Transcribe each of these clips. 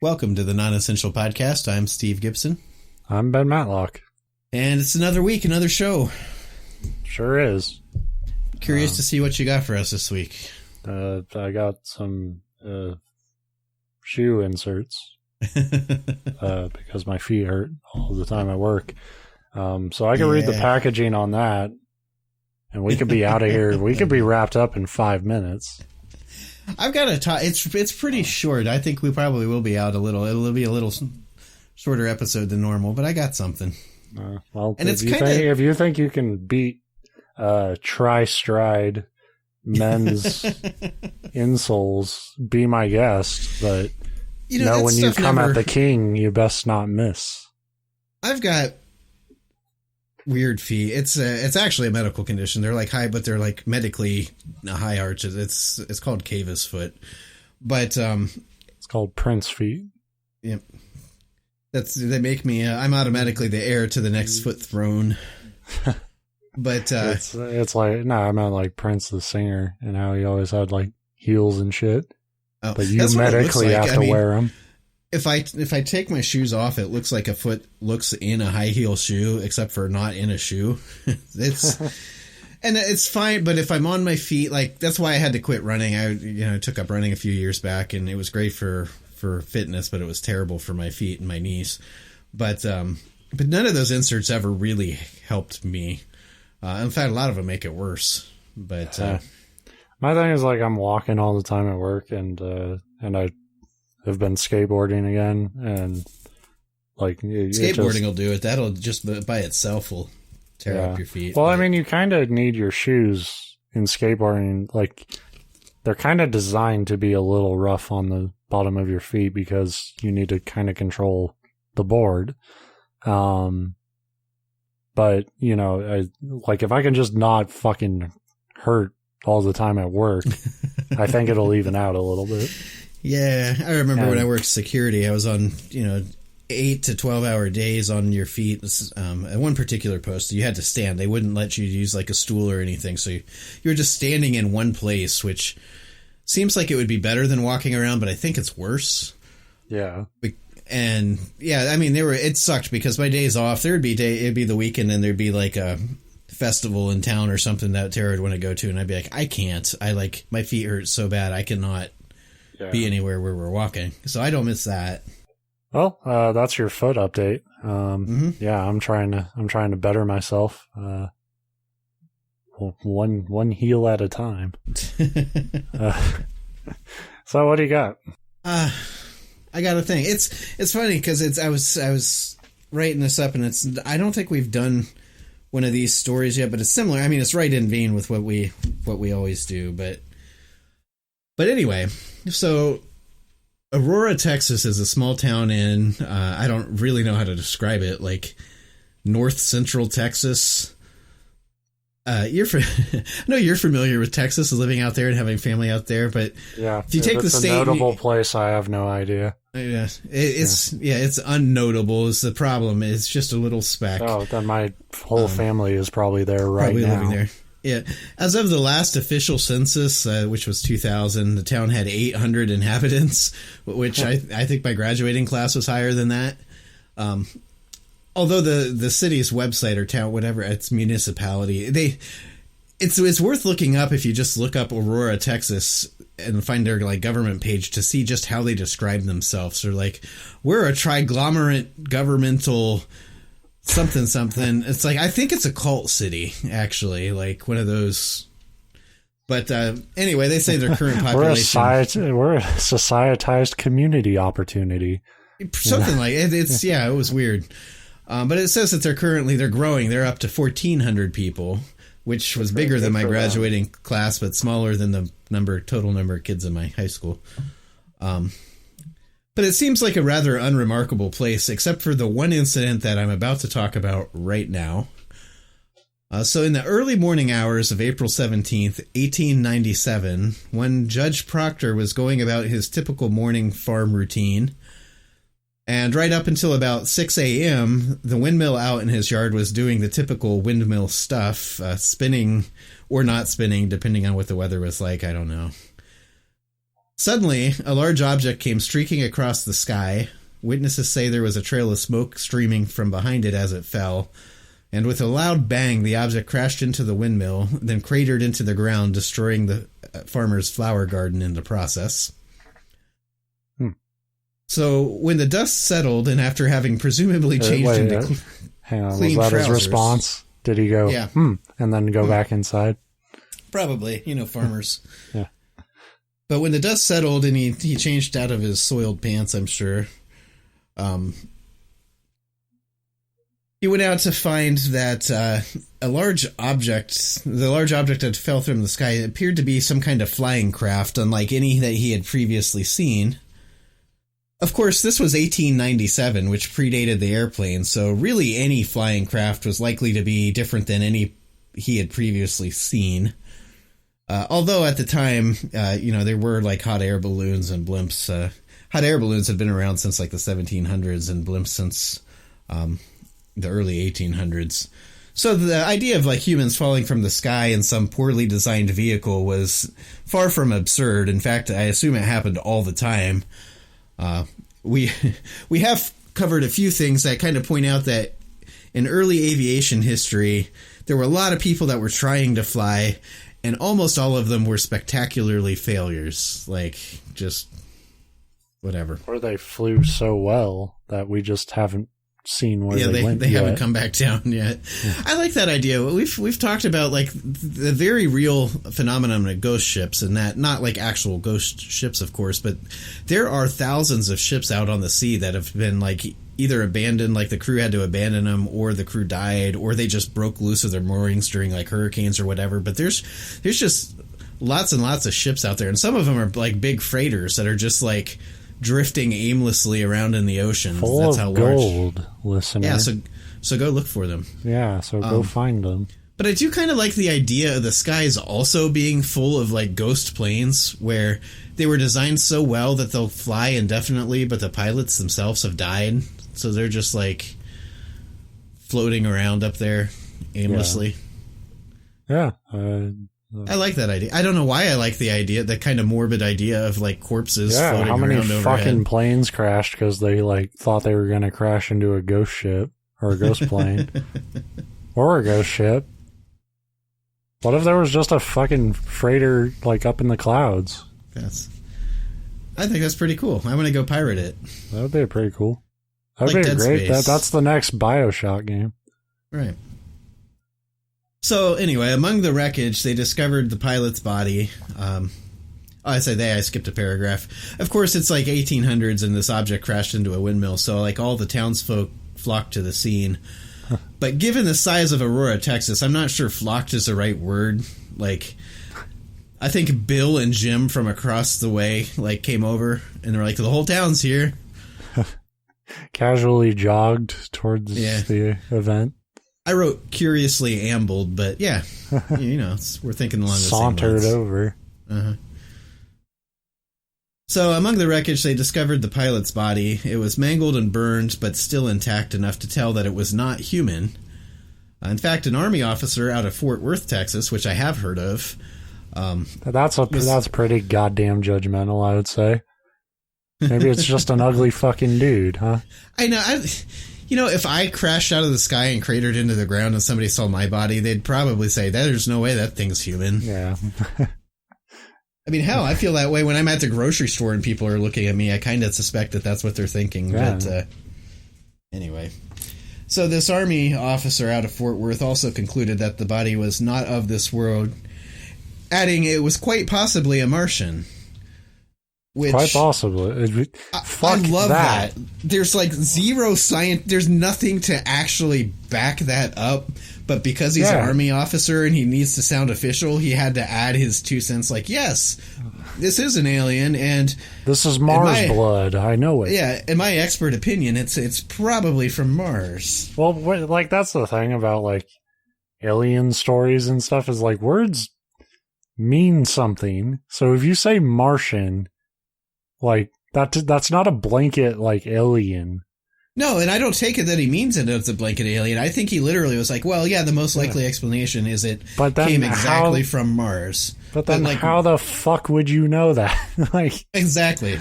Welcome to the Non-Essential Podcast. I'm Steve Gibson. I'm Ben Matlock. And it's another week, another show. Sure is. Curious to see what you got for us this week. I got some shoe inserts because my feet hurt all the time at work. So I can read the packaging on that, and we could be out of here. We could be wrapped up in 5 minutes. I've got a talk. It's pretty short. I think we probably will be out a little. It'll be a little shorter episode than normal, but I got something. Well, and if you think you can beat Tri-Stride men's insoles, be my guest. But when you come at the king, you best not miss. I've got weird feet. It's actually a medical condition. They're like high, but they're like medically high arches. It's called Cavus foot, but it's called Prince feet. Yep. They make me. I'm automatically the heir to the next foot throne. But it's like I meant like Prince the singer and how he always had like heels and shit. Oh, but you medically have to wear them. If I take my shoes off, it looks like a foot looks in a high heel shoe, except for not in a shoe. And it's fine. But if I'm on my feet, like that's why I had to quit running. I took up running a few years back, and it was great for fitness, but it was terrible for my feet and my knees. But none of those inserts ever really helped me. In fact, a lot of them make it worse. But my thing is like I'm walking all the time at work, and I have been skateboarding again, and like skateboarding will do it. That'll just by itself will tear up your feet. Well, I mean, you kind of need your shoes in skateboarding. Like they're kind of designed to be a little rough on the bottom of your feet because you need to kind of control the board. But like if I can just not fucking hurt all the time at work, I think it'll even out a little bit. Yeah, I remember when I worked security, I was on, 8 to 12 hour days on your feet. At one particular post, you had to stand. They wouldn't let you use like a stool or anything. So you were just standing in one place, which seems like it would be better than walking around, but I think it's worse. Yeah. And yeah, I mean, it sucked because my days off, it'd be the weekend and there'd be like a festival in town or something that Tara would want to go to. And I'd be like, I can't. My feet hurt so bad. I cannot be anywhere where we're walking. So I don't miss that. Well, that's your foot update. Yeah, I'm trying to better myself. One heel at a time. So what do you got? I got a thing. It's funny because I was writing this up, and I don't think we've done one of these stories yet, but it's similar. I mean, it's right in vein with what we always do, but anyway, so Aurora, Texas is a small town in, I don't really know how to describe it, like north central Texas. You're familiar with Texas, living out there and having family out there, but yeah, if you take the state, a notable place, I have no idea. Yeah, it's unnotable is the problem. It's just a little speck. Oh, then my whole family is probably there right probably now. Living there. Yeah. As of the last official census, which was 2000, the town had 800 inhabitants, which I think my graduating class was higher than that. Although the city's website or town, whatever, it's municipality, it's worth looking up if you just look up Aurora, Texas and find their like government page to see just how they describe themselves. They're like, we're a triglomerate governmental something. It's like, I think it's a cult city, actually, like one of those. But anyway, they say their current population. We're a societized community opportunity. Something like it. It was weird. But it says that they're growing. They're up to 1,400 people, which was bigger than my graduating class, but smaller than the total number of kids in my high school. But it seems like a rather unremarkable place, except for the one incident that I'm about to talk about right now. So in the early morning hours of April 17th, 1897, when Judge Proctor was going about his typical morning farm routine, and right up until about 6 a.m., the windmill out in his yard was doing the typical windmill stuff, spinning or not spinning, depending on what the weather was like, I don't know. Suddenly, a large object came streaking across the sky. Witnesses say there was a trail of smoke streaming from behind it as it fell, and with a loud bang, the object crashed into the windmill, then cratered into the ground, destroying the farmer's flower garden in the process. So, when the dust settled, and after having presumably changed into hang on, clean was that trousers, his response? Did he go, and then go back inside? Probably, farmers. Yeah. But when the dust settled and he changed out of his soiled pants, I'm sure, he went out to find that the large object that fell from the sky appeared to be some kind of flying craft, unlike any that he had previously seen. Of course, this was 1897, which predated the airplane, so really any flying craft was likely to be different than any he had previously seen. Although at the time, there were like hot air balloons and blimps. Hot air balloons had been around since like the 1700s and blimps since the early 1800s. So the idea of like humans falling from the sky in some poorly designed vehicle was far from absurd. In fact, I assume it happened all the time. We have covered a few things that kind of point out that in early aviation history, there were a lot of people that were trying to fly, and almost all of them were spectacularly failures. Like, just whatever. Or they flew so well that we just haven't seen where they went they yet. haven't come back down yet. Yeah. I like that idea. We've talked about like the very real phenomenon of ghost ships, and that not like actual ghost ships, of course, but there are thousands of ships out on the sea that have been like either abandoned, like the crew had to abandon them, or the crew died, or they just broke loose of their moorings during like hurricanes or whatever. But there's just lots and lots of ships out there, and some of them are like big freighters that are just like drifting aimlessly around in the ocean. Full That's of how large. Gold, listener. Yeah, so go look for them. Yeah, so go find them. But I do kind of like the idea of the skies also being full of like ghost planes where they were designed so well that they'll fly indefinitely, but the pilots themselves have died. So they're just like floating around up there aimlessly. Yeah. I like that idea. I don't know why I like the idea, that kind of morbid idea of like corpses floating how many around overhead. fucking planes crashed because they like thought they were going to crash into a ghost ship or a ghost plane or a ghost ship? What if there was just a fucking freighter like up in the clouds? I think that's pretty cool. I want to go pirate it. That would be pretty cool. That would Like be Dead great. Space. That's the next BioShock game. Right. So anyway, among the wreckage, they discovered the pilot's body. I skipped a paragraph. Of course, it's like 1800s, and this object crashed into a windmill. So like all the townsfolk flocked to the scene. But given the size of Aurora, Texas, I'm not sure "flocked" is the right word. Like, I think Bill and Jim from across the way like came over, and they're like, "The whole town's here." Casually jogged towards the event. I wrote curiously ambled, but yeah, we're thinking along the sauntered same lines. over. Uh-huh. So among the wreckage, they discovered the pilot's body. It was mangled and burned, but still intact enough to tell that it was not human. In fact, an Army officer out of Fort Worth, Texas, which I have heard of. That's pretty goddamn judgmental, I would say. Maybe it's just an ugly fucking dude, huh? I know. If I crashed out of the sky and cratered into the ground and somebody saw my body, they'd probably say, there's no way that thing's human. Yeah. I mean, hell, I feel that way when I'm at the grocery store and people are looking at me. I kind of suspect that that's what they're thinking. Yeah. But anyway. So this Army officer out of Fort Worth also concluded that the body was not of this world, adding it was quite possibly a Martian. Which, quite possibly. I love that. There's like zero science. There's nothing to actually back that up. But because he's an Army officer and he needs to sound official, he had to add his 2 cents. Like, yes, this is an alien, and this is Mars blood. I know it. Yeah, in my expert opinion, it's probably from Mars. Well, like that's the thing about like alien stories and stuff is like words mean something. So if you say Martian, like that's not a blanket like alien. No, and I don't take it that he means it as a blanket alien. I think he literally was like, well, yeah, the most likely explanation is it came exactly from Mars. But then how the fuck would you know that? Like exactly.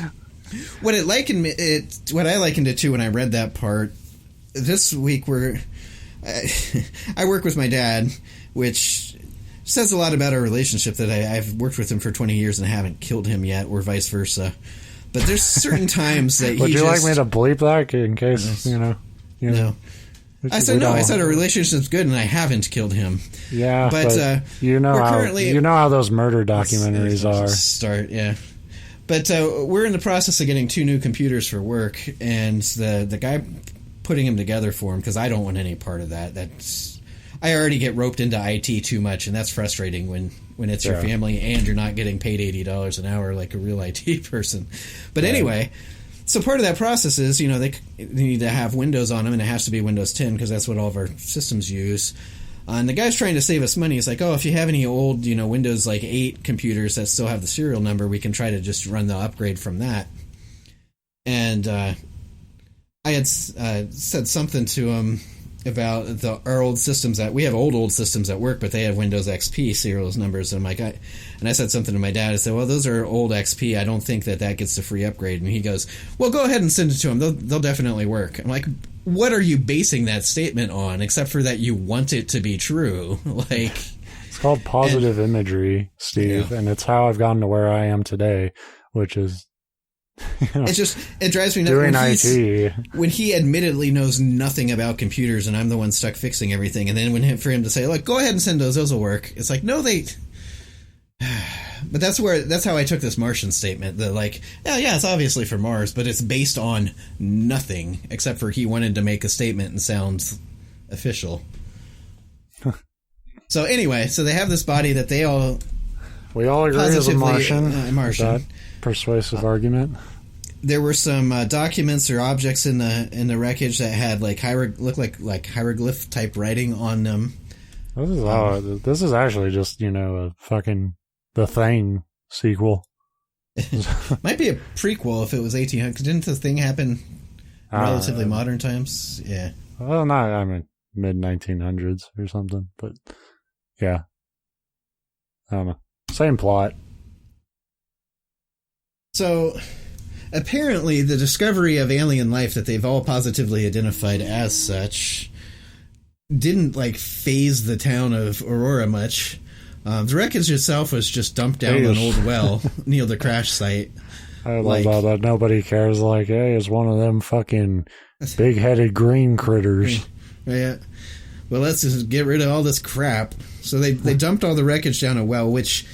What I likened it to when I read that part, this week I work with my dad, which says a lot about our relationship that I've worked with him for 20 years and haven't killed him yet, or vice versa. But there's certain times that would you like me to bleep that in case, No. I said no. I said our relationship's good and I haven't killed him. Yeah, but you know how those murder documentaries are. Yeah. But we're in the process of getting 2 new computers for work, and the guy putting them together for him, because I don't want any part of that. I already get roped into IT too much, and that's frustrating when it's your family and you're not getting paid $80 an hour like a real IT person. But anyway, so part of that process is, they need to have Windows on them, and it has to be Windows 10 because that's what all of our systems use. And the guy's trying to save us money. He's like, if you have any old, Windows 8 computers that still have the serial number, we can try to just run the upgrade from that. And I had said something to him about our old systems that we have old systems at work, but they have Windows XP serial numbers. And I'm like, I said something to my dad. I said, well, those are old XP. I don't think that gets the free upgrade. And he goes, well, go ahead and send it to them. They'll definitely work. I'm like, what are you basing that statement on, except for that you want it to be true? It's called positive imagery, Steve, and it's how I've gotten to where I am today, which is it drives me nuts doing IT. When he admittedly knows nothing about computers and I'm the one stuck fixing everything, and then for him to say, look, go ahead and send those will work. It's like, no, they. But that's how I took this Martian statement. That it's obviously for Mars, but it's based on nothing except for he wanted to make a statement and sound official. So anyway, they have this body that we all agree is a Martian. Martian. Is that persuasive argument? There were some documents or objects in the wreckage that had looked like hieroglyph type writing on them. This is actually just a fucking The Thing sequel. Might be a prequel if it was 1800. Didn't The Thing happen in relatively modern times? Yeah. Well, mid 1900s or something, but yeah. I don't know. Same plot. So, apparently, the discovery of alien life that they've all positively identified as such didn't phase the town of Aurora much. The wreckage itself was just dumped down an old well near the crash site. I love how that nobody cares. Hey, it's one of them fucking big-headed green critters. Yeah. Well, let's just get rid of all this crap. So they dumped all the wreckage down a well, which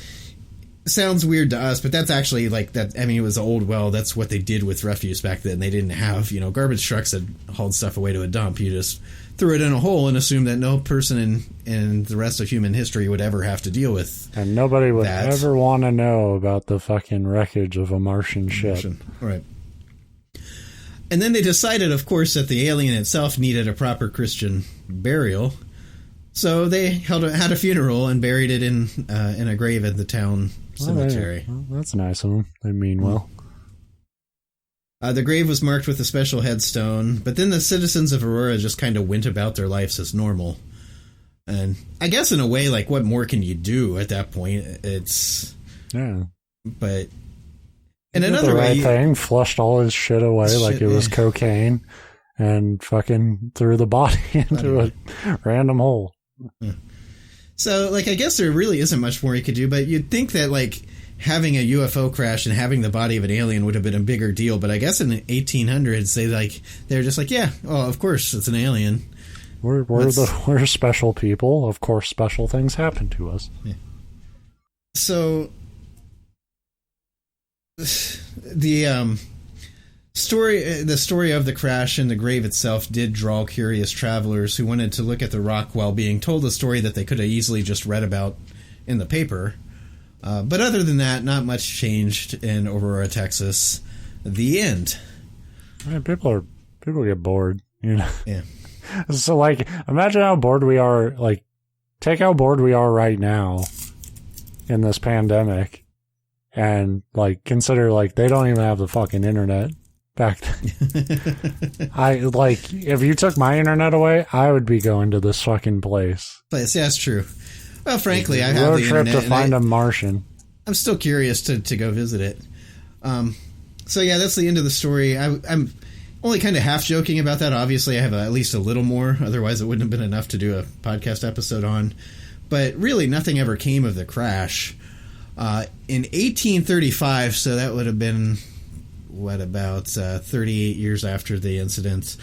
sounds weird to us, but that's actually that. I mean, it was an old well. That's what they did with refuse back then. They didn't have garbage trucks that hauled stuff away to a dump. You just threw it in a hole and assumed that no person in the rest of human history would ever have to deal with. And nobody would ever want to know about the fucking wreckage of a Martian ship. Right. And then they decided, of course, that the alien itself needed a proper Christian burial. So they had a funeral and buried it in a grave at the town cemetery. Well, that's nice of them. They mean well. The grave was marked with a special headstone, but then the citizens of Aurora just kind of went about their lives as normal. And I guess in a way, what more can you do at that point? It's... Yeah. But... In another way... thing, flushed all his shit away it was cocaine, and fucking threw the body into a random hole. So, I guess there really isn't much more you could do, but you'd think that, having a UFO crash and having the body of an alien would have been a bigger deal, but I guess in the 1800s they're just yeah, of course it's an alien. We're special people. Of course, special things happen to us. Yeah. So the story of the crash and the grave itself did draw curious travelers who wanted to look at the rock while being told a story that they could have easily just read about in the paper. But other than that, not much changed in Aurora, Texas. The end. People get bored, Yeah. So, imagine how bored we are. Take how bored we are right now in this pandemic, and consider they don't even have the fucking internet back then. If you took my internet away, I would be going to this fucking place. Yeah, that's true. Well, frankly, I have road the trip internet to find a Martian. I'm still curious to go visit it. So yeah, that's the end of the story. I'm only kind of half joking about that. Obviously, I have at least a little more. Otherwise, it wouldn't have been enough to do a podcast episode on. But really, nothing ever came of the crash. In 1835, so that would have been, about 38 years after the incident,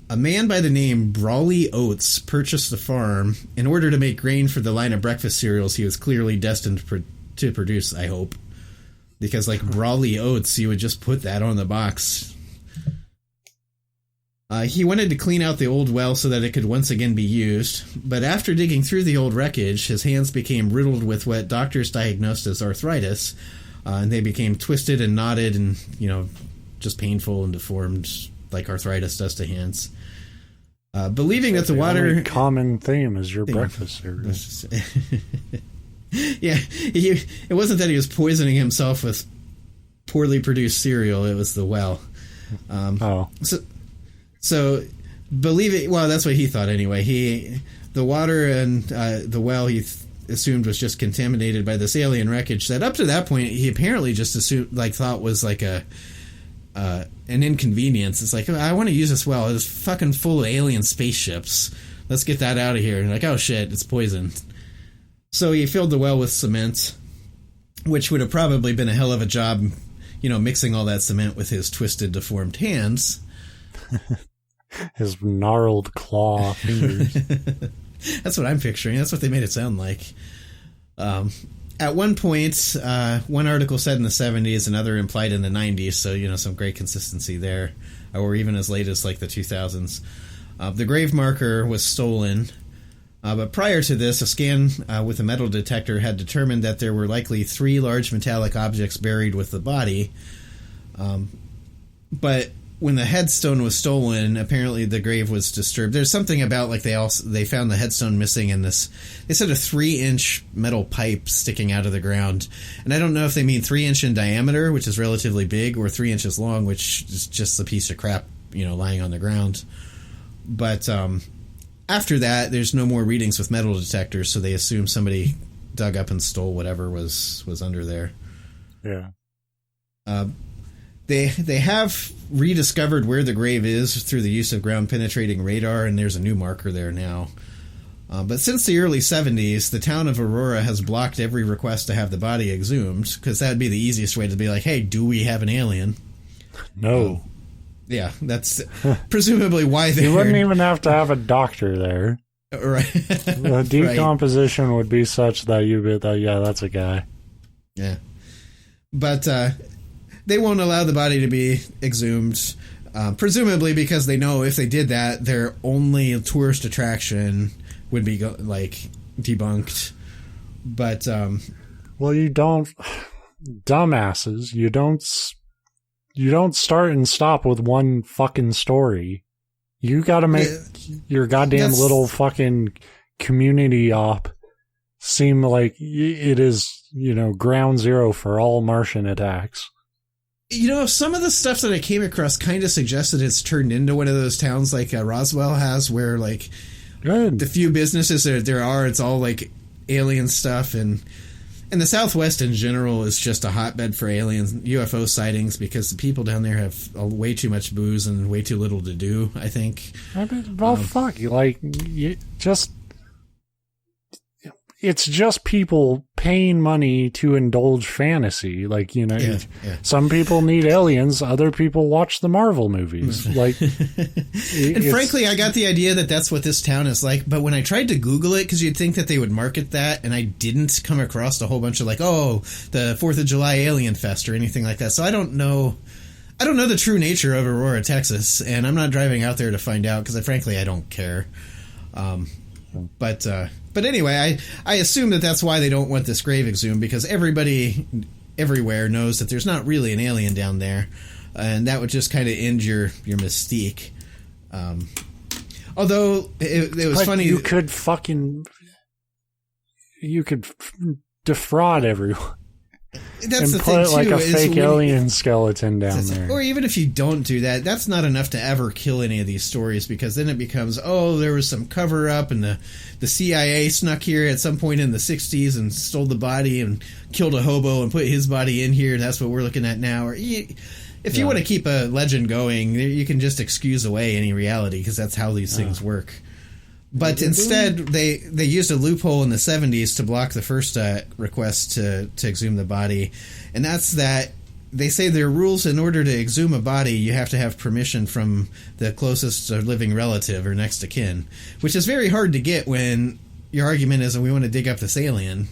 a man by the name Brawley Oates purchased the farm in order to make grain for the line of breakfast cereals he was clearly destined to produce, I hope. Because, Brawley Oats, you would just put that on the box. He wanted to clean out the old well so that it could once again be used, but after digging through the old wreckage, his hands became riddled with what doctors diagnosed as arthritis, and they became twisted and knotted and, just painful and deformed like arthritis does to hands. Believing that the water... only common theme is your breakfast cereal. Yeah, it wasn't that he was poisoning himself with poorly produced cereal, it was the well. So believing, well, that's what he thought anyway. The water and the well he assumed was just contaminated by this alien wreckage that up to that point he apparently just assumed, thought was an inconvenience. It's I want to use this well. It's fucking full of alien spaceships. Let's get that out of here. And oh shit, it's poison. So he filled the well with cement, which would have probably been a hell of a job, mixing all that cement with his twisted, deformed hands. His gnarled claw fingers. That's what I'm picturing. That's what they made it sound like. At one point, one article said in the 70s, another implied in the 90s, so, some great consistency there, or even as late as, the 2000s. The grave marker was stolen, but prior to this, a scan with a metal detector had determined that there were likely 3 large metallic objects buried with the body. But when the headstone was stolen, apparently the grave was disturbed. There's something about they found the headstone missing in this. They said a 3-inch metal pipe sticking out of the ground, and I don't know if they mean 3-inch in diameter, which is relatively big, or 3 inches long, which is just a piece of crap, lying on the ground. But after that, there's no more readings with metal detectors, so they assume somebody dug up and stole whatever was under there. Yeah. They have rediscovered where the grave is through the use of ground-penetrating radar, and there's a new marker there now. But since the early 70s, the town of Aurora has blocked every request to have the body exhumed, because that would be the easiest way to be hey, do we have an alien? No. Yeah, that's presumably why they... You wouldn't even have to have a doctor there. Right. The decomposition would be such that you'd be yeah, that's a guy. Yeah. But... they won't allow the body to be exhumed, presumably because they know if they did that, their only tourist attraction would be debunked. But well, you don't, dumbasses. You don't start and stop with one fucking story. You got to make your goddamn little fucking community op seem like it is, ground zero for all Martian attacks. Some of the stuff that I came across kind of suggested it's turned into one of those towns like Roswell has, where the few businesses there are, it's all alien stuff, and the Southwest in general is just a hotbed for alien UFO sightings because the people down there have way too much booze and way too little to do, I think. Fuck, it's just people paying money to indulge fantasy. Some people need aliens, other people watch the Marvel movies. And frankly, I got the idea that that's what this town is like, but when I tried to Google it, because you'd think that they would market that, and I didn't come across a whole bunch of the 4th of July Alien Fest or anything like that. So I don't know the true nature of Aurora, Texas, and I'm not driving out there to find out because frankly, I don't care. But anyway, I assume that that's why they don't want this grave exhumed, because everybody everywhere knows that there's not really an alien down there, and that would just kind of end your mystique. Although it was funny, you could defraud everyone. That's and the thing, put like too, a fake alien skeleton down there. Or even if you don't do that, that's not enough to ever kill any of these stories, because then it becomes, oh, there was some cover up and the CIA snuck here at some point in the 60s and stole the body and killed a hobo and put his body in here. That's what we're looking at now. Or if you want to keep a legend going, you can just excuse away any reality, because that's how these things work. But instead, they used a loophole in the 70s to block the first request to exhume the body. And that's that they say there are rules. In order to exhume a body, you have to have permission from the closest living relative or next of kin, which is very hard to get when your argument is that we want to dig up this alien.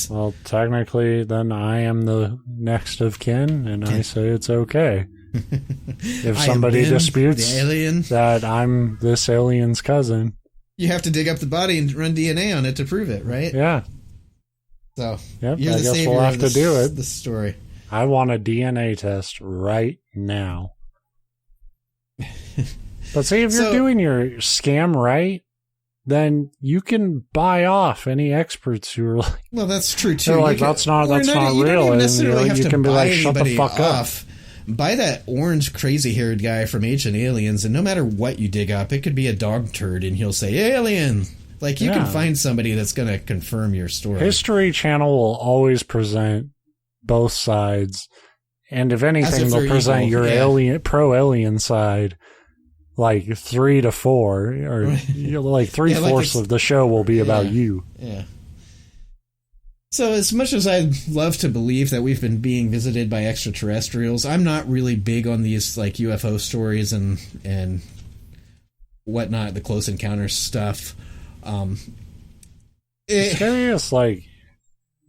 Well, technically, then I am the next of kin, and I say it's okay. If somebody disputes the alien, that I'm this alien's cousin, you have to dig up the body and run DNA on it to prove it, right? Yeah. So, yep, I guess we'll have to do it. This story. I want a DNA test right now. But see, if you're doing your scam right, then you can buy off any experts who are like, well, that's true too. They're like, that's not real. And you can be like, shut the fuck up. Buy that orange crazy-haired guy from Ancient Aliens, and no matter what you dig up, it could be a dog turd, and he'll say, alien! Like, you can find somebody that's going to confirm your story. History Channel will always present both sides, and if anything, they'll present your pro-alien side like 3 to 4, or like 3/4 of the show will be about you. Yeah. So as much as I'd love to believe that we've been being visited by extraterrestrials, I'm not really big on these like UFO stories and whatnot, the close encounter stuff. Scariest, like,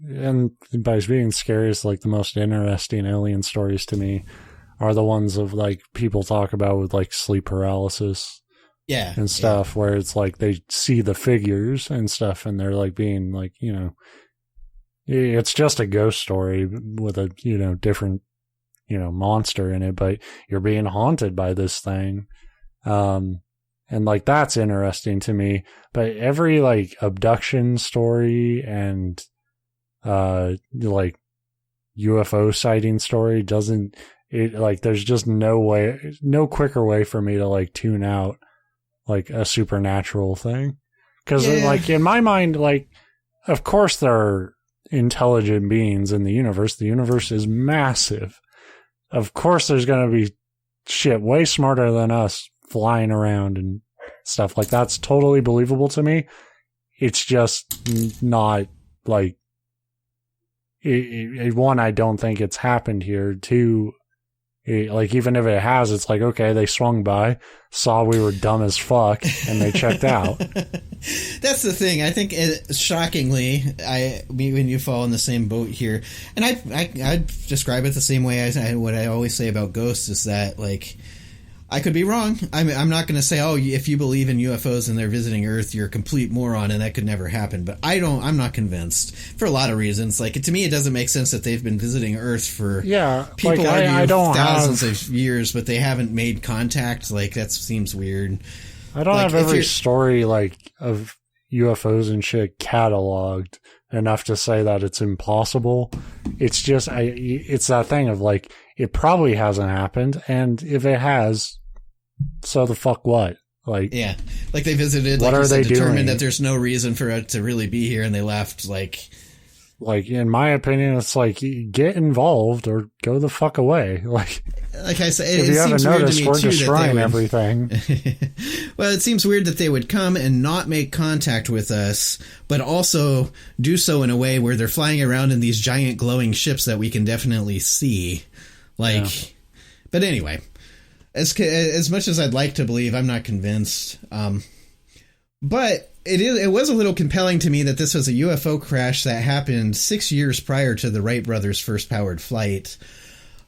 and by being scariest, like the most interesting alien stories to me are the ones of like people talk about with like sleep paralysis. Yeah. And stuff where it's like they see the figures and stuff and they're like being like, it's just a ghost story with a, different, monster in it, but you're being haunted by this thing. And like, that's interesting to me, but every like abduction story and, like UFO sighting story there's just no quicker way for me to like tune out like a supernatural thing. Cause like in my mind, like, of course there are intelligent beings in the universe. The universe is massive. Of course there's going to be shit way smarter than us flying around and stuff. Like, that's totally believable to me. It's just not like one, I don't think it's happened here. Two, like, even if it has, it's like, okay, they swung by, saw we were dumb as fuck, and they checked out. That's the thing. I think, shockingly, me and you fall in the same boat here. And I describe it the same way as what I always say about ghosts is that, like, I could be wrong. I'm not going to say, oh, if you believe in UFOs and they're visiting Earth, you're a complete moron and that could never happen. But I'm not convinced for a lot of reasons. Like, to me, it doesn't make sense that they've been visiting Earth for people argue thousands of years, but they haven't made contact. Like, that seems weird. I don't have every story like of UFOs and shit cataloged enough to say that it's impossible. It's just it's that thing of like, it probably hasn't happened, and if it has, so the fuck what? Like, yeah, like they visited. What are they determined doing? That there's no reason for it to really be here, and they left. Like in my opinion, it's like, get involved or go the fuck away. Like I said, if you haven't noticed, we're destroying everything. Well, it seems weird that they would come and not make contact with us, but also do so in a way where they're flying around in these giant glowing ships that we can definitely see. Like, but anyway, as much as I'd like to believe, I'm not convinced. But it was a little compelling to me that this was a UFO crash that happened 6 years prior to the Wright brothers' first powered flight.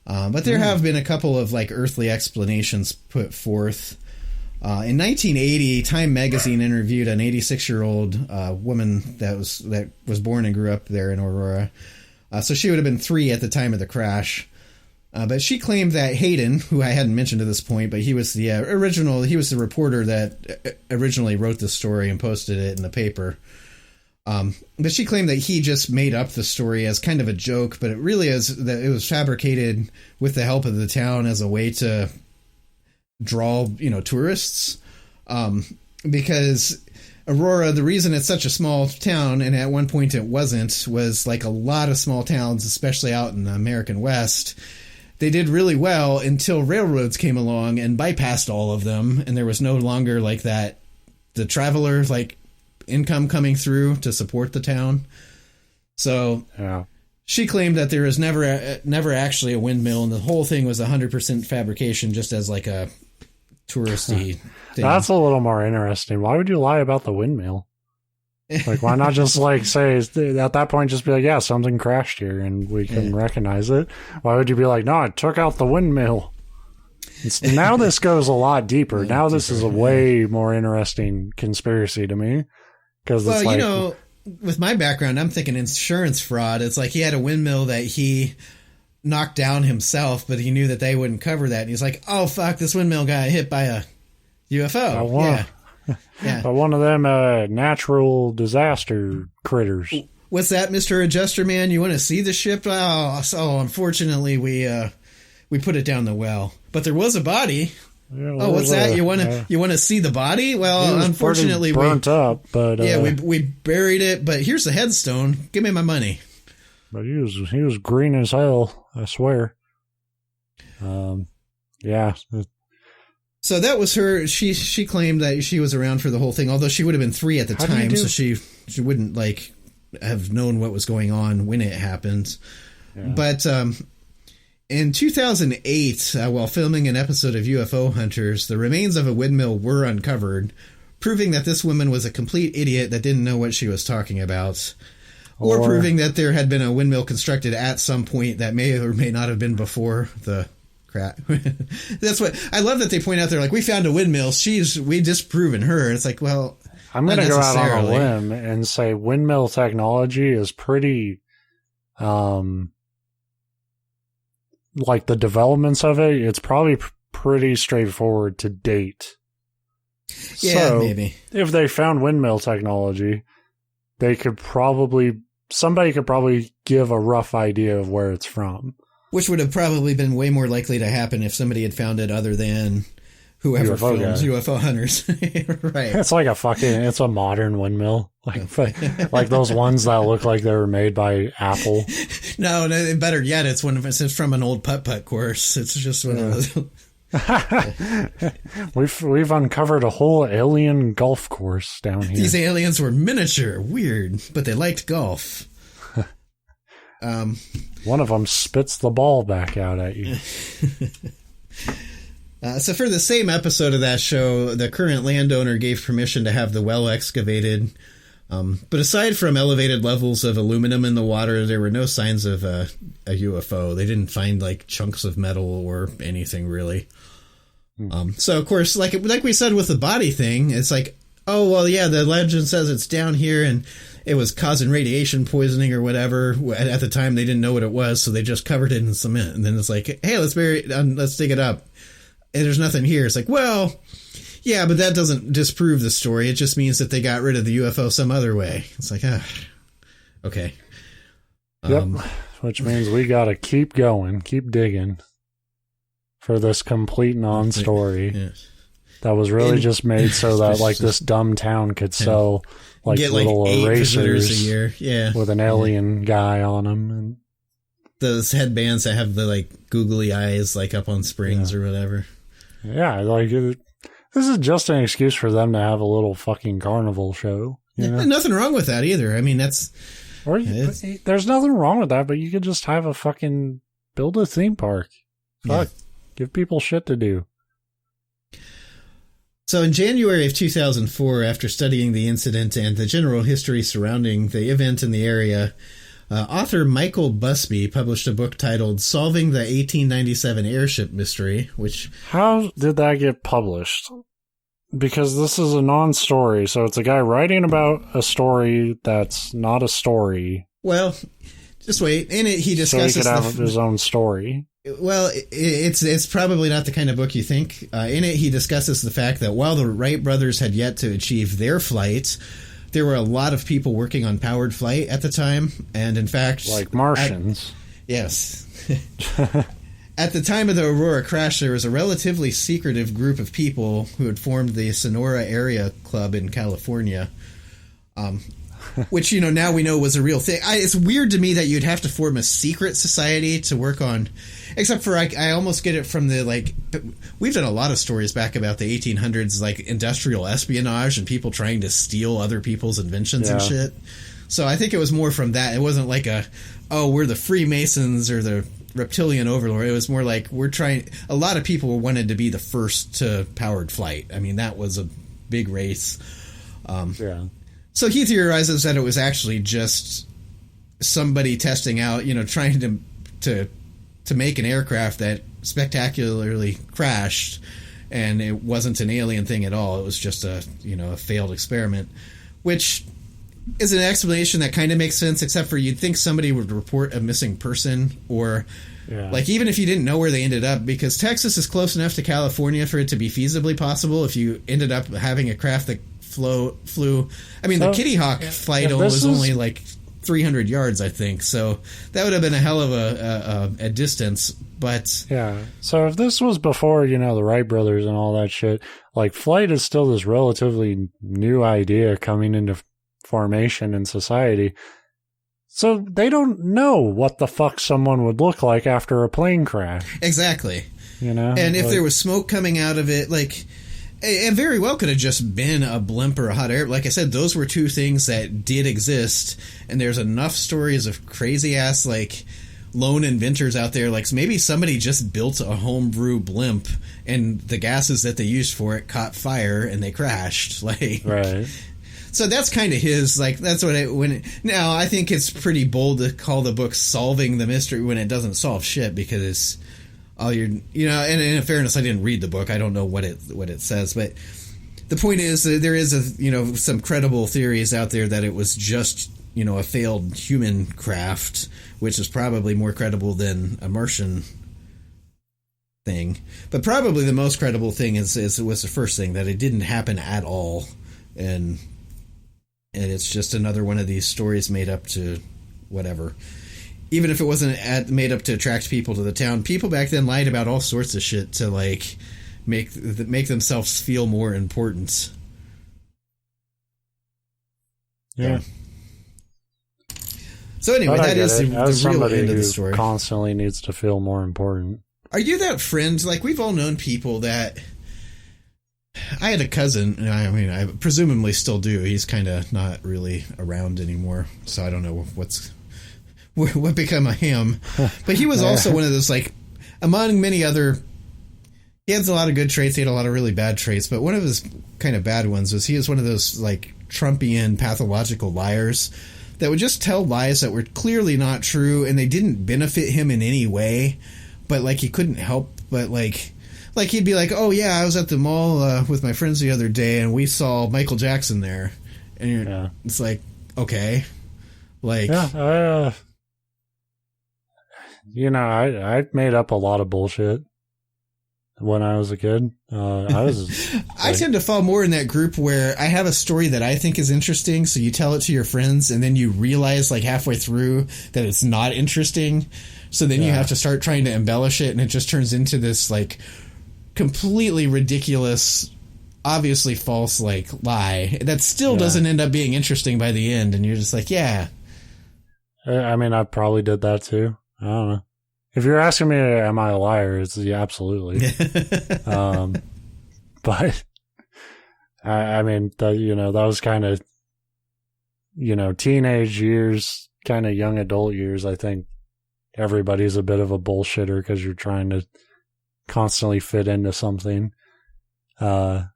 But there have been a couple of like earthly explanations put forth. In 1980, Time magazine interviewed an 86-year-old woman that was born and grew up there in Aurora. So she would have been 3 at the time of the crash. But she claimed that Hayden, who I hadn't mentioned to this point, but he was the reporter that originally wrote the story and posted it in the paper. But she claimed that he just made up the story as kind of a joke, but it really is that it was fabricated with the help of the town as a way to draw, tourists. Because Aurora, the reason it's such a small town, and at one point it wasn't, was like a lot of small towns, especially out in the American West. They did really well until railroads came along and bypassed all of them, and there was no longer like that, the traveler income coming through to support the town. So yeah. She claimed that there was never actually a windmill, and the whole thing was 100% fabrication, just as like a touristy thing. That's a little more interesting. Why would you lie about the windmill? Like, why not just say at that point, just be like, yeah, something crashed here and we couldn't recognize it? Why would you be like, no, I took out the windmill? Now this goes a lot deeper. Now this is a way more interesting conspiracy to me. Well, with my background, I'm thinking insurance fraud. It's like he had a windmill that he knocked down himself, but he knew that they wouldn't cover that. And he's like, oh, fuck, this windmill got hit by a UFO. Yeah. By one of them natural disaster critters. What's that, Mr. Adjuster Man? You want to see the ship? Oh, unfortunately, we put it down the well. But there was a body. Yeah, what's that? You want to see the body? Well, unfortunately, burnt up. But we buried it. But here's the headstone. Give me my money. But he was green as hell, I swear. Yeah. So that was her. She claimed that she was around for the whole thing, although she would have been 3 at the time, so she wouldn't have known what was going on when it happened. Yeah. But in 2008, while filming an episode of UFO Hunters, the remains of a windmill were uncovered, proving that this woman was a complete idiot that didn't know what she was talking about. Or proving that there had been a windmill constructed at some point that may or may not have been before the crap. That's what I love, that they point out there, like, we found a windmill. We disproven her. It's like, well, I'm going to go out on a limb and say Windmill Technology is pretty, like the developments of it's probably pretty straightforward to date. Yeah, so maybe. If they found Windmill Technology, somebody could probably give a rough idea of where it's from. Which would have probably been way more likely to happen if somebody had found it other than whoever films UFO Hunters. Right. It's a modern windmill. Like those ones that look like they were made by Apple. No, better yet, it's from an old putt-putt course. It's just one of those. We've uncovered a whole alien golf course down here. These aliens were miniature, weird, but they liked golf. One of them spits the ball back out at you. So for the same episode of that show, the current landowner gave permission to have the well excavated. But aside from elevated levels of aluminum in the water, there were no signs of a UFO. They didn't find chunks of metal or anything really. So of course, like we said with the body thing, it's like, oh, well, yeah, the legend says it's down here and it was causing radiation poisoning or whatever. At the time, they didn't know what it was, so they just covered it in cement. And then it's like, hey, let's bury it, let's dig it up. And there's nothing here. It's like, well, yeah, but that doesn't disprove the story. It just means that they got rid of the UFO some other way. It's like, okay. Yep. Which means we got to keep going, keep digging for this complete non-story. Yeah. That was really just made so that this dumb town could sell get little erasers a year. Yeah. With an alien guy on them, and those headbands that have the googly eyes up on springs or whatever. Yeah, this is just an excuse for them to have a little fucking carnival show. Nothing wrong with that either. I mean, there's nothing wrong with that, but you could just have build a theme park. Fuck, give people shit to do. So in January of 2004, after studying the incident and the general history surrounding the event in the area, author Michael Busby published a book titled Solving the 1897 Airship Mystery, which... How did that get published? Because this is a non-story, so it's a guy writing about a story that's not a story. Well, just wait. In it, he discusses... So he could have his own story. Well, it's probably not the kind of book you think. In it, he discusses the fact that while the Wright brothers had yet to achieve their flight, there were a lot of people working on powered flight at the time, and in fact... Like Martians. Yes. At the time of the Aurora crash, there was a relatively secretive group of people who had formed the Sonora Area Club in California, which, now we know was a real thing. It's weird to me that you'd have to form a secret society to work on, except for I almost get it from the, we've done a lot of stories back about the 1800s, like industrial espionage and people trying to steal other people's inventions and shit. So I think it was more from that. It wasn't like we're the Freemasons or the reptilian overlord. It was more like a lot of people wanted to be the first to powered flight. I mean, that was a big race. So he theorizes that it was actually just somebody testing out, trying to make an aircraft that spectacularly crashed, and it wasn't an alien thing at all. It was just a failed experiment, which is an explanation that kind of makes sense, except for you'd think somebody would report a missing person, or even if you didn't know where they ended up, because Texas is close enough to California for it to be feasibly possible if you ended up having a craft that flew. I mean, the Kitty Hawk flight was only like 300 yards, I think, so that would have been a hell of a distance. But so if this was before the Wright brothers and all that shit, like, flight is still this relatively new idea coming into formation in society, so they don't know what the fuck someone would look like after a plane crash. Exactly. And if there was smoke coming out of it, it very well could have just been a blimp or a hot air. Like I said, those were two things that did exist, and there's enough stories of crazy ass lone inventors out there. Like, maybe somebody just built a homebrew blimp, and the gases that they used for it caught fire and they crashed. Right. So that's kind of his, that's what now I think it's pretty bold to call the book Solving the Mystery when it doesn't solve shit, because it's all and in fairness, I didn't read the book. I don't know what it says, but the point is that there is some credible theories out there that it was just, a failed human craft, which is probably more credible than a Martian thing. But probably the most credible thing was the first thing, that it didn't happen at all. And it's just another one of these stories made up to whatever. Even if it wasn't made up to attract people to the town, people back then lied about all sorts of shit to make themselves feel more important. Yeah. So anyway, that is the real end of the story. Constantly needs to feel more important. Are you that friend? We've all known people that. I had a cousin, I mean, I presumably still do. He's kind of not really around anymore, so I don't know what become of him. But he was also one of those, among many other... He has a lot of good traits, he had a lot of really bad traits, but one of his kind of bad ones was he was one of those, Trumpian pathological liars that would just tell lies that were clearly not true, and they didn't benefit him in any way, but, he couldn't help but, he'd be like, oh, yeah, I was at the mall with my friends the other day, and we saw Michael Jackson there. And it's like, okay. I made up a lot of bullshit when I was a kid. I tend to fall more in that group where I have a story that I think is interesting, so you tell it to your friends, and then you realize, halfway through that it's not interesting. So then you have to start trying to embellish it, and it just turns into this, completely ridiculous, obviously false lie that still doesn't end up being interesting by the end, and you're just I mean, I probably did that too. I don't know. If you're asking me, am I a liar? It's absolutely. But I mean, that was kind of, teenage years, kind of young adult years. I think everybody's a bit of a bullshitter because you're trying to constantly fit into something, and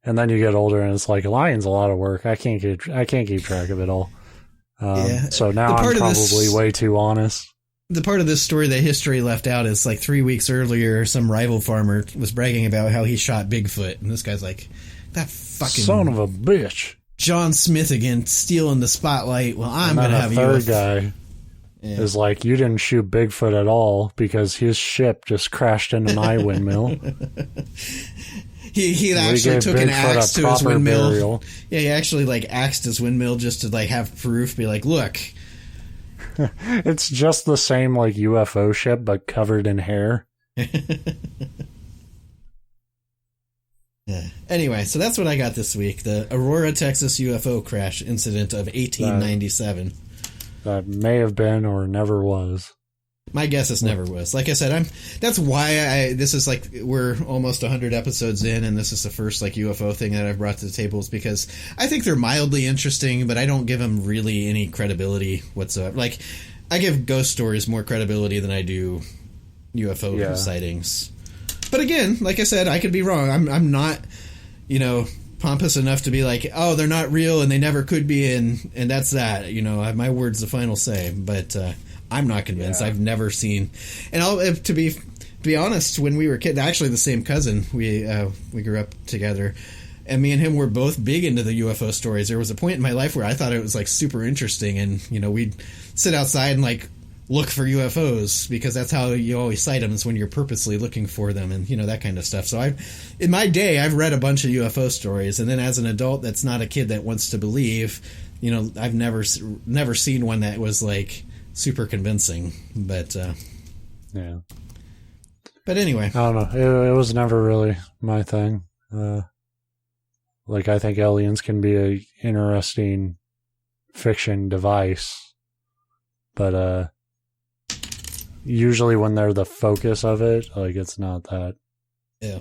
then you get older and it's lying's a lot of work. I can't keep track of it all. So now I'm probably way too honest. The part of this story that history left out is 3 weeks earlier, some rival farmer was bragging about how he shot Bigfoot, and this guy's like, that fucking son of a bitch, John Smith again, stealing the spotlight. Well, I'm gonna have third guy. Is you didn't shoot Bigfoot at all because his ship just crashed into my windmill. He actually took an axe to his windmill. Burial. Yeah, he actually like axed his windmill just to like have proof. Be like, look, it's just the same like UFO ship, but covered in hair. Yeah. Anyway, so that's what I got this week: the Aurora, Texas UFO crash incident of 1897. That may have been or never was. My guess is never was. Like I said, that's why this is like, we're almost 100 episodes in, and this is the first like UFO thing that I've brought to the table, is because I think they're mildly interesting, but I don't give them really any credibility whatsoever. Like, I give ghost stories more credibility than I do UFO sightings. But again, like I said, I could be wrong. I'm not, pompous enough to be like, oh, they're not real and they never could be, and that's that. My word's the final say. But I'm not convinced. I've never seen, and to be honest, when we were kids, actually the same cousin, we grew up together, and me and him were both big into the UFO stories. There was a point in my life where I thought it was like super interesting, and we'd sit outside and like look for UFOs, because that's how you always sight them, is when you're purposely looking for them, and that kind of stuff. So in my day, I've read a bunch of UFO stories, and then as an adult that's not a kid that wants to believe, I've never seen one that was like super convincing. But yeah. But anyway, I don't know. It was never really my thing. Like, I think aliens can be a interesting fiction device, but usually when they're the focus of it, like, it's not that. Yeah.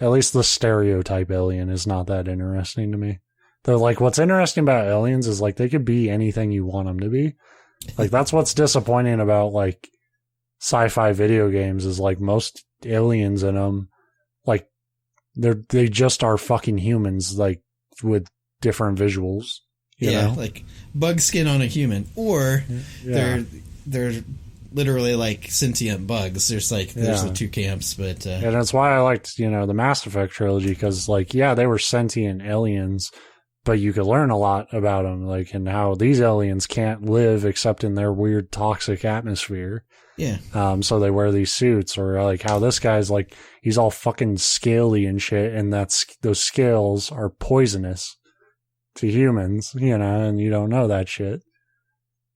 At least the stereotype alien is not that interesting to me. Though, like, what's interesting about aliens is, like, they could be anything you want them to be. Like, that's what's disappointing about, like, sci-fi video games, is, like, most aliens in them, like, they just are fucking humans, like, with different visuals. You know? Like bug skin on a human, or they're literally like sentient bugs. There's the two camps, but and that's why I liked the Mass Effect trilogy, because they were sentient aliens, but you could learn a lot about them, like, and how these aliens can't live except in their weird toxic atmosphere. Yeah. So they wear these suits, or like how this guy's like, he's all fucking scaly and shit, and those scales are poisonous to humans, and you don't know that shit.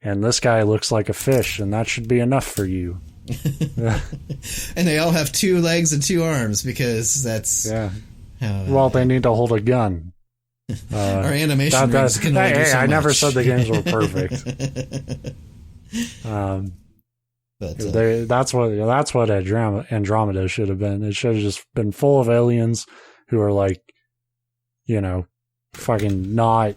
And this guy looks like a fish, and that should be enough for you. And they all have 2 legs and 2 arms, because that's well, they need to hold a gun. Our animation rings can only do so I never much. said the games were perfect. But that's what Andromeda should have been. It should have just been full of aliens who are like, fucking not.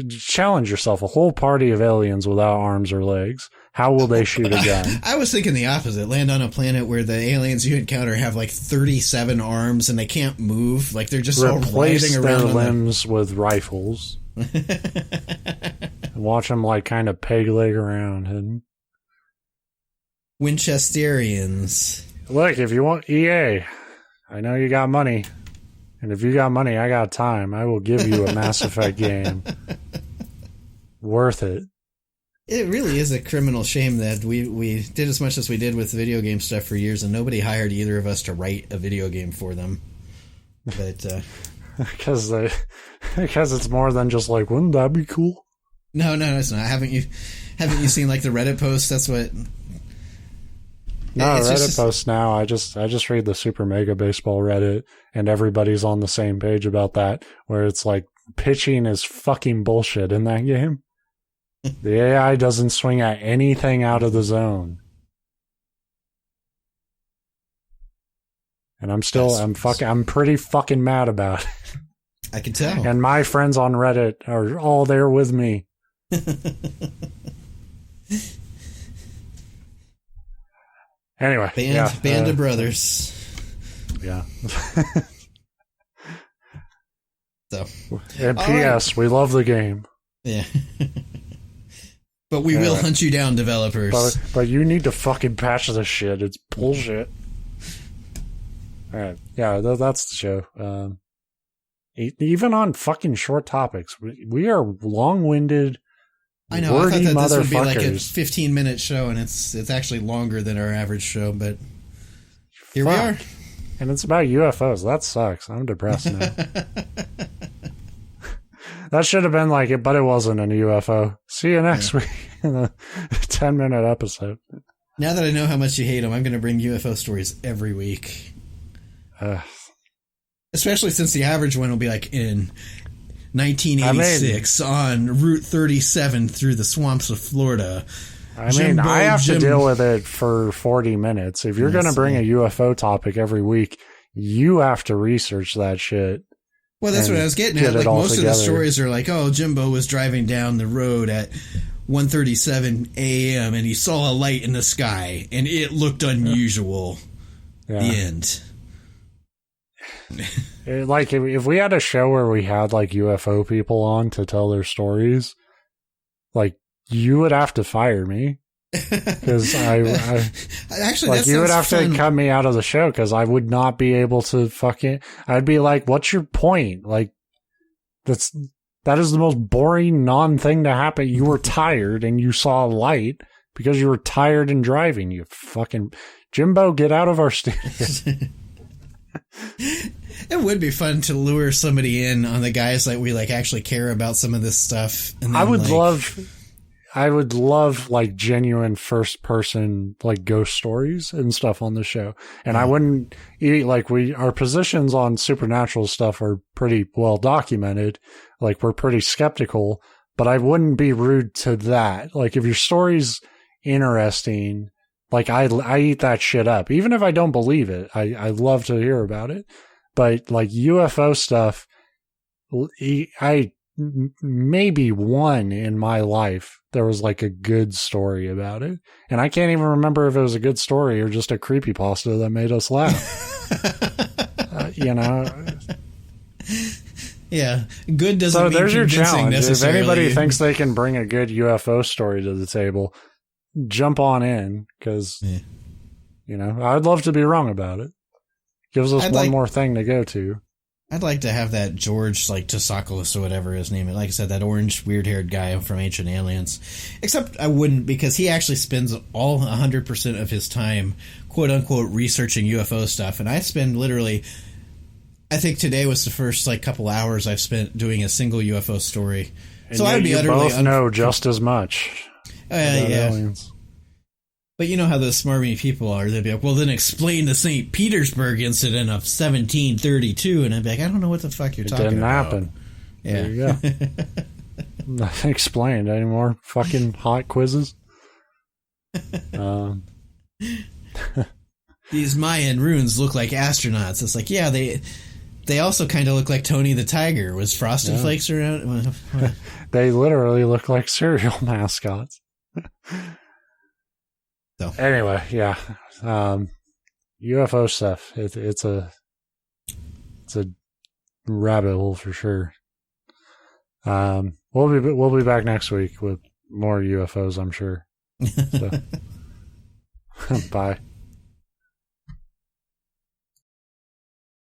Challenge yourself. A whole party of aliens without arms or legs. How will they shoot a gun? I was thinking the opposite. Land on a planet where the aliens you encounter have like 37 arms and they can't move. Like, they're just all riding around. Replace their limbs with rifles. And watch them like kind of peg leg around. And Winchesterians. Look, if you want EA, I know you got money. And if you got money, I got time. I will give you a Mass Effect game. Worth it. It really is a criminal shame that we did as much as we did with video game stuff for years, and nobody hired either of us to write a video game for them. But because it's more than just like, wouldn't that be cool? No, it's not. Haven't you seen like the Reddit posts? That's what. No, Reddit posts now. I just read the Super Mega Baseball Reddit, and everybody's on the same page about that, where it's like, pitching is fucking bullshit in that game. The AI doesn't swing at anything out of the zone. And I'm pretty fucking mad about it. I can tell. And my friends on Reddit are all there with me. Anyway, band of brothers. Yeah. So, and P.S. We love the game. Yeah. But we will hunt you down, developers. But you need to fucking patch this shit. It's bullshit. All right. Yeah, that's the show. Even on fucking short topics, we are long-winded. I know. I thought that this would be like a 15-minute show, and it's actually longer than our average show. But here we are. And it's about UFOs. That sucks. I'm depressed now. That should have been like it, but it wasn't a UFO. See you next week in a 10-minute episode. Now that I know how much you hate them, I'm going to bring UFO stories every week. Especially since the average one will be like in 1986 on Route 37 through the swamps of Florida. I have to deal with it for 40 minutes. If you're going to bring a UFO topic every week, you have to research that shit. Well, that's what I was getting at. Like most of the stories are like, oh, Jimbo was driving down the road at 1:37 a.m. and he saw a light in the sky and it looked unusual. Yeah. The end. Like if we had a show where we had like UFO people on to tell their stories, like you would have to fire me because actually like you would have to cut me out of the show because I would not be able to I'd be like, what's your point? Like that is the most boring non-thing to happen. You were tired and you saw a light because you were tired and driving. You fucking Jimbo, get out of our studio. It would be fun to lure somebody in on the guys that we like actually care about some of this stuff. And then, I would love like genuine first person like ghost stories and stuff on the show. And I wouldn't like our positions on supernatural stuff are pretty well documented. Like we're pretty skeptical, but I wouldn't be rude to that. Like if your story's interesting, like I eat that shit up. Even if I don't believe it, I love to hear about it. But like UFO stuff, I maybe one in my life there was like a good story about it, and I can't even remember if it was a good story or just a creepypasta that made us laugh. You know. Yeah, good doesn't mean there's your challenge. If anybody thinks they can bring a good UFO story to the table, jump on in because you know I'd love to be wrong about it. Gives us one more thing to go to. I'd like to have that George, like, Tsakos or whatever his name is. Like I said, that orange, weird-haired guy from Ancient Aliens. Except I wouldn't, because he actually spends all 100% of his time, quote-unquote, researching UFO stuff. And I spend literally, I think today was the first, like, couple hours I've spent doing a single UFO story. And so I'd be utterly... both know just as much. Yeah. Aliens. But you know how those smarmy people are. They'd be like, well, then explain the St. Petersburg incident of 1732. And I'd be like, I don't know what the fuck you're talking about. It didn't happen. Yeah. There you go. Nothing explained. Any more fucking hot quizzes? These Mayan ruins look like astronauts. It's like, yeah, they also kind of look like Tony the Tiger. Was Frosted Flakes around? They literally look like cereal mascots. So. Anyway, yeah, UFO stuff. It's a rabbit hole for sure. We'll be back next week with more UFOs, I'm sure. So. Bye.